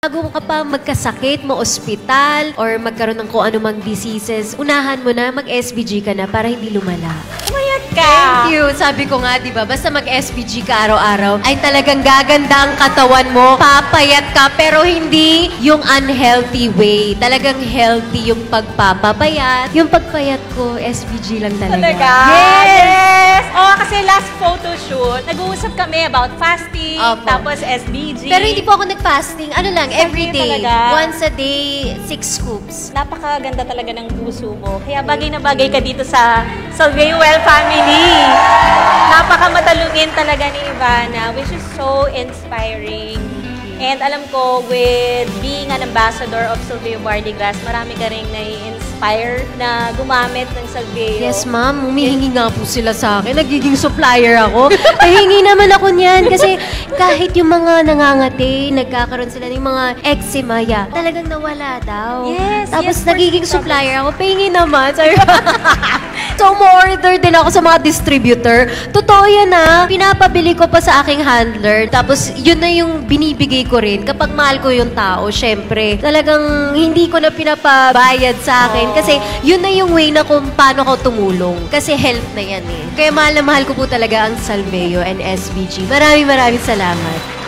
Bago ka pa magkasakit, ma-ospital, or magkaroon ng kung anumang diseases, unahan mo na, mag-SBG ka na para hindi lumala. Umayat ka! Thank you! Sabi ko nga, di ba, basta mag-SBG ka araw-araw, ay talagang gaganda ang katawan mo, papayat ka, pero hindi yung unhealthy way. Talagang healthy yung pagpapapayat. Yung pagpayat ko, SBG lang talaga. Talaga? Yes! Oh, kasi last photo shoot, nag-uusap kami about fasting, Opo. tapos SBG. Pero hindi po ako nag-fasting. Ano lang, every day. Talaga? Once a day, 6 scoops. Napakaganda talaga ng puso mo. Kaya bagay na bagay ka dito sa Salveuel family. Napakamatalungin talaga ni Ivana, which is so inspiring. And alam ko, with being an ambassador of Salveo Bardigras, marami ka rin nai-inspire na gumamit ng Salveo. Yes, ma'am. Humihingi nga po sila sa akin. Nagiging supplier ako. Pahingi naman ako niyan. Kasi kahit yung mga nangangati, nagkakaroon sila ng mga eczema, talagang nawala daw. Yes, Tapos yes, nagiging for supplier ako. Pahingi naman. Sabi ko, so, mo-order din ako sa mga distributor. Totoo yan pinapabili ko pa sa aking handler. Tapos, yun na yung binibigay ko rin. Kapag mahal ko yung tao, syempre, talagang hindi ko na pinapabayad sa akin. Kasi, yun na yung way na kung paano ko tumulong. Kasi health na yan eh. Kaya mahal na mahal ko po talaga ang Salveo and SBG. Maraming salamat.